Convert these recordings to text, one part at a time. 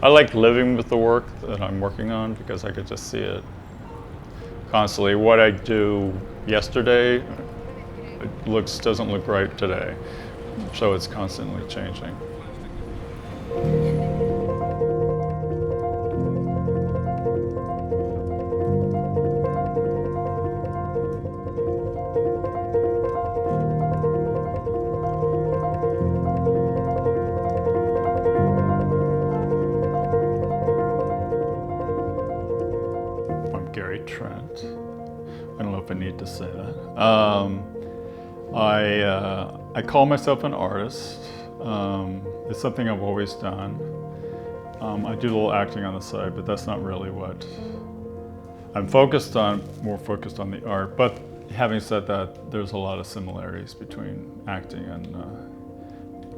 I like living with the work that I'm working on because I could just see it constantly. What I do yesterday doesn't look right today, so it's constantly changing. I'm Gary Trente. I don't know if I need to say that. I call myself an artist. It's something I've always done. I do a little acting on the side, but that's not really what I'm focused on, more focused on the art. But having said that, there's a lot of similarities between acting and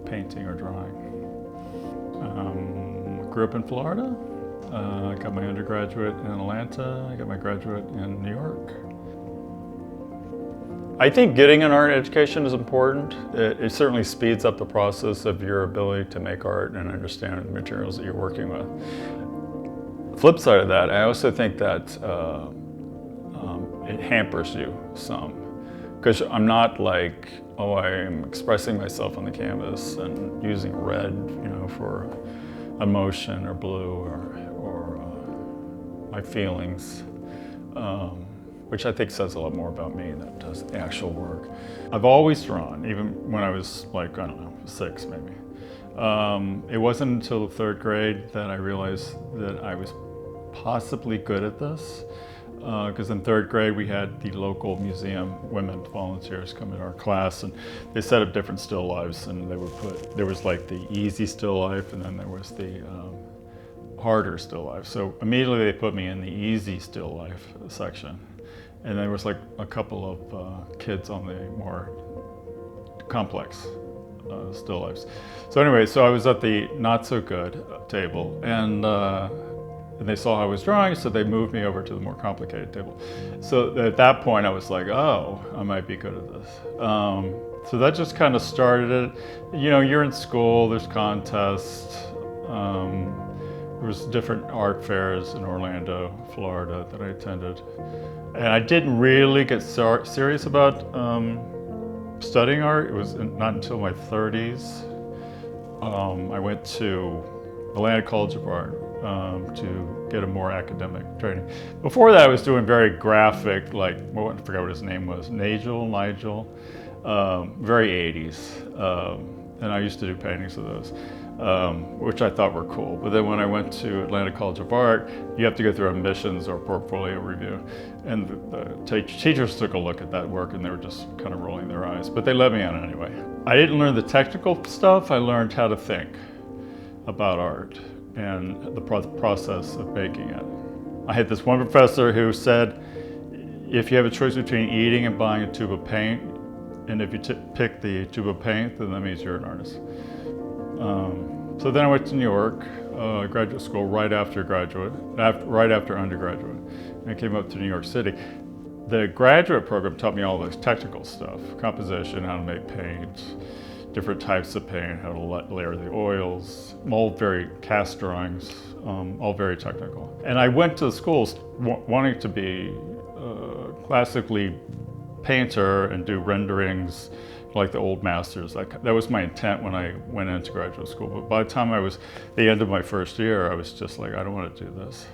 painting or drawing. Grew up in Florida. I got my undergraduate in Atlanta. I got my graduate in New York. I think getting an art education is important. It certainly speeds up the process of your ability to make art and understand the materials that you're working with. Flip side of that, I also think that it hampers you some. Because I'm not like, oh, I am expressing myself on the canvas and using red, for emotion or blue or my feelings. Which I think says a lot more about me than it does the actual work. I've always drawn, even when I was like, I don't know, 6 maybe. It wasn't until the 3rd grade that I realized that I was possibly good at this. Because in 3rd grade we had the local museum women volunteers come in our class, and they set up different still lifes, and there was like the easy still life, and then there was the harder still life. So immediately they put me in the easy still life section. And there was like a couple of kids on the more complex still lifes. So anyway, so I was at the not so good table, and they saw how I was drawing, so they moved me over to the more complicated table. So at that point I was like, oh, I might be good at this. So that just kind of started it. You're in school, there's contests. There was different art fairs in Orlando, Florida that I attended. And I didn't really get serious about studying art. It was not until my 30s. I went to Atlanta College of Art to get a more academic training. Before that, I was doing very graphic, I forgot what his name was, Nigel, very 80s. And I used to do paintings of those. Which I thought were cool. But then when I went to Atlanta College of Art, you have to go through admissions or portfolio review. And the teachers took a look at that work and they were just kind of rolling their eyes. But they let me on anyway. I didn't learn the technical stuff, I learned how to think about art and the process of making it. I had this one professor who said, if you have a choice between eating and buying a tube of paint, and if you pick the tube of paint, then that means you're an artist. So then I went to New York, graduate school right after undergraduate, and I came up to New York City. The graduate program taught me all this technical stuff, composition, how to make paint, different types of paint, how to layer the oils, all very cast drawings, all very technical. And I went to the schools wanting to be classically painter and do renderings like the old masters. That was my intent when I went into graduate school. But by the time I was the end of my 1st year, I was just like, I don't want to do this.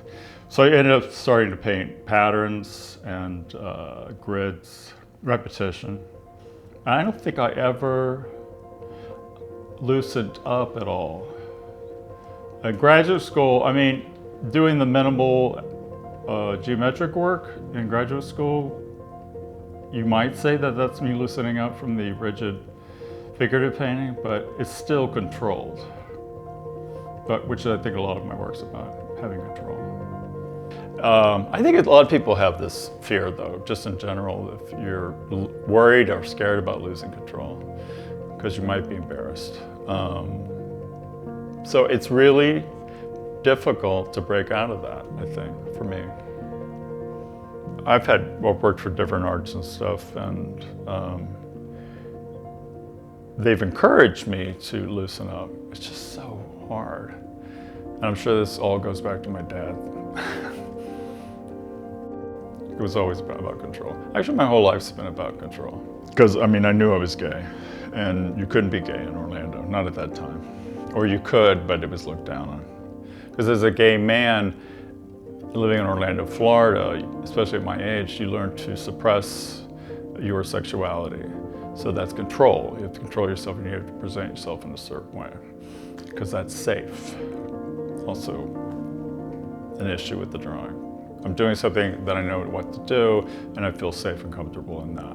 So I ended up starting to paint patterns and grids, repetition. I don't think I ever loosened up at all. At graduate school, doing the minimal geometric work in graduate school, you might say that that's me loosening up from the rigid figurative painting, but it's still controlled. Which I think a lot of my work's about, having control. I think a lot of people have this fear though, just in general, if you're worried or scared about losing control, because you might be embarrassed. So it's really difficult to break out of that, I think, for me. I've worked for different arts and stuff, and they've encouraged me to loosen up. It's just so hard. And I'm sure this all goes back to my dad. It was always about control. Actually, my whole life's been about control. Because, I mean, I knew I was gay, and you couldn't be gay in Orlando, not at that time. Or you could, but it was looked down on. Because as a gay man living in Orlando, Florida, especially at my age, you learn to suppress your sexuality. So that's control. You have to control yourself, and you have to present yourself in a certain way, because that's safe. Also, an issue with the drawing. I'm doing something that I know what to do, and I feel safe and comfortable in that.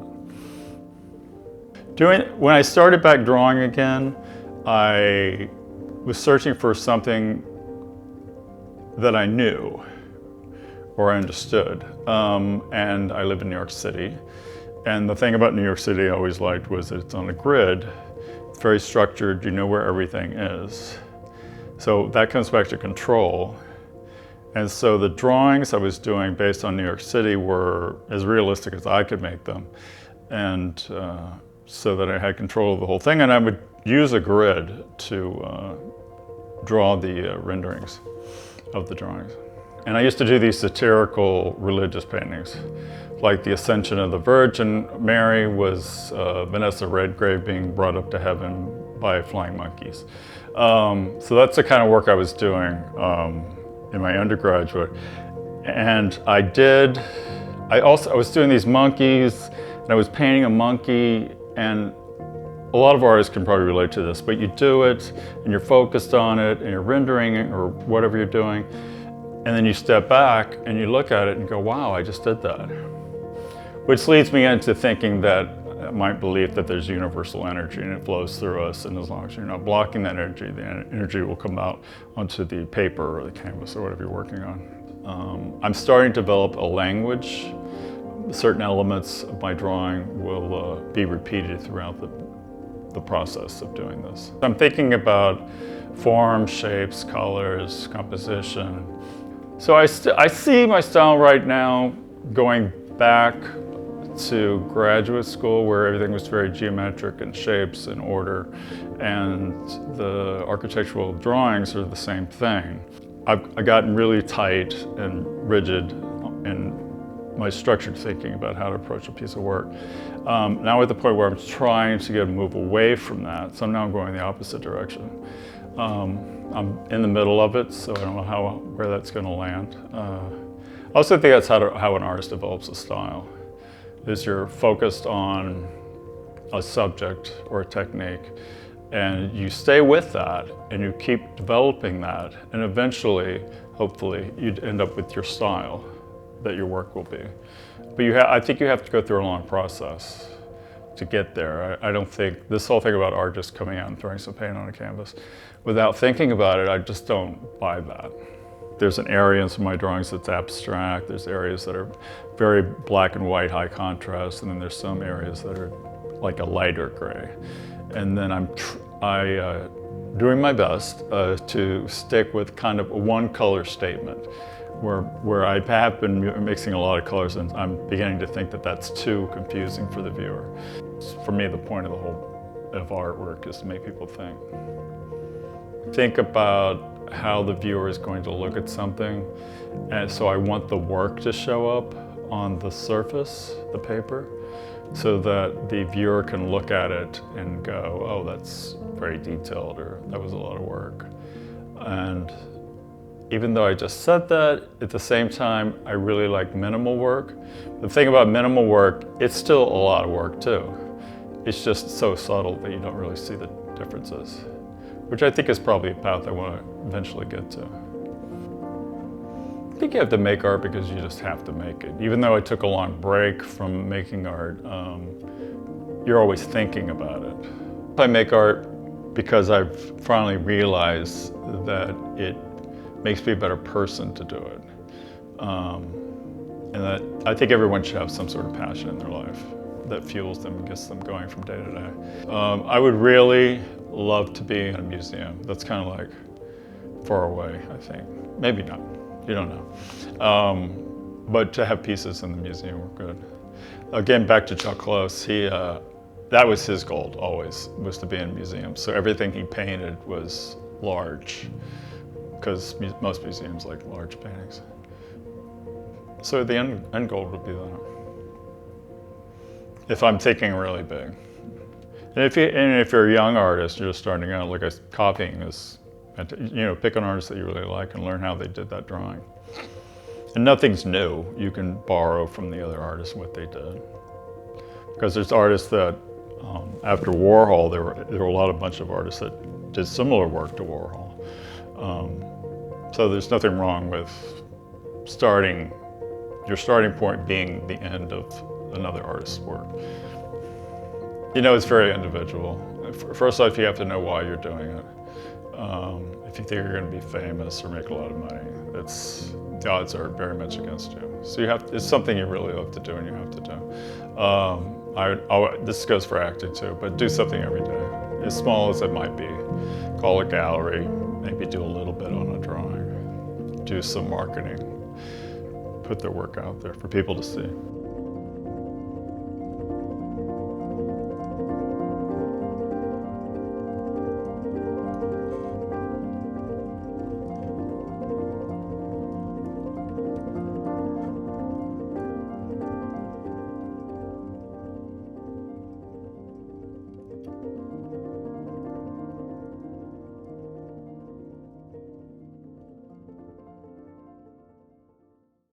When I started back drawing again, I was searching for something that I knew or I understood. And I live in New York City. And the thing about New York City I always liked was that it's on a grid. It's very structured, you know where everything is. So that comes back to control. And so the drawings I was doing based on New York City were as realistic as I could make them. And so that I had control of the whole thing. And I would use a grid to draw the renderings of the drawings. And I used to do these satirical religious paintings. Like the Ascension of the Virgin Mary was Vanessa Redgrave being brought up to heaven by flying monkeys. So that's the kind of work I was doing in my undergraduate. And I was doing these monkeys, and I was painting a monkey, and a lot of artists can probably relate to this, but you do it, and you're focused on it, and you're rendering it, or whatever you're doing, and then you step back, and you look at it and go, wow, I just did that. Which leads me into thinking that my belief that there's universal energy and it flows through us, and as long as you're not blocking that energy, the energy will come out onto the paper or the canvas or whatever you're working on. I'm starting to develop a language. Certain elements of my drawing will be repeated throughout the process of doing this. I'm thinking about form, shapes, colors, composition. So I see my style right now going back to graduate school, where everything was very geometric and shapes and order, and the architectural drawings are the same thing. I've gotten really tight and rigid in my structured thinking about how to approach a piece of work. Now at the point where I'm trying to move away from that, so now I'm going the opposite direction. I'm in the middle of it, so I don't know where that's going to land. I also think that's how an artist develops a style. Is you're focused on a subject or a technique, and you stay with that, and you keep developing that, and eventually, hopefully, you'd end up with your style that your work will be. But I think you have to go through a long process to get there. I don't think, this whole thing about art just coming out and throwing some paint on a canvas, without thinking about it, I just don't buy that. There's an area in some of my drawings that's abstract. There's areas that are very black and white, high contrast, and then there's some areas that are like a lighter gray. And then I'm doing my best to stick with kind of a one color statement, where I have been mixing a lot of colors, and I'm beginning to think that that's too confusing for the viewer. For me, the point of the whole of artwork is to make people think. Think about how the viewer is going to look at something, and so I want the work to show up on the surface, the paper, so that the viewer can look at it and go, oh, that's very detailed, or that was a lot of work. And even though I just said that, at the same time, I really like minimal work. The thing about minimal work, it's still a lot of work too. It's just so subtle that you don't really see the differences, which I think is probably a path I want to eventually get to. I think you have to make art because you just have to make it. Even though I took a long break from making art, you're always thinking about it. I make art because I've finally realized that it makes me a better person to do it. And that I think everyone should have some sort of passion in their life that fuels them and gets them going from day to day. I would really love to be in a museum. That's kind of like far away, I think. Maybe not, you don't know. But to have pieces in the museum were good. Again, back to Chuck Close, that was his goal always, was to be in museums. So everything he painted was large, because most museums like large paintings. So the end goal would be that. If I'm thinking really big. And if you're a young artist, you're just starting out, like copying is, pick an artist that you really like and learn how they did that drawing. And nothing's new. You can borrow from the other artists what they did. Because there's artists that, after Warhol, there were a bunch of artists that did similar work to Warhol. So there's nothing wrong with your starting point being the end of another artist's work. It's very individual. First off, you have to know why you're doing it. If you think you're going to be famous or make a lot of money, the odds are very much against you. So it's something you really love to do and you have to do. This goes for acting too, but do something every day. As small as it might be. Call a gallery, maybe do a little bit on a drawing, do some marketing, put their work out there for people to see.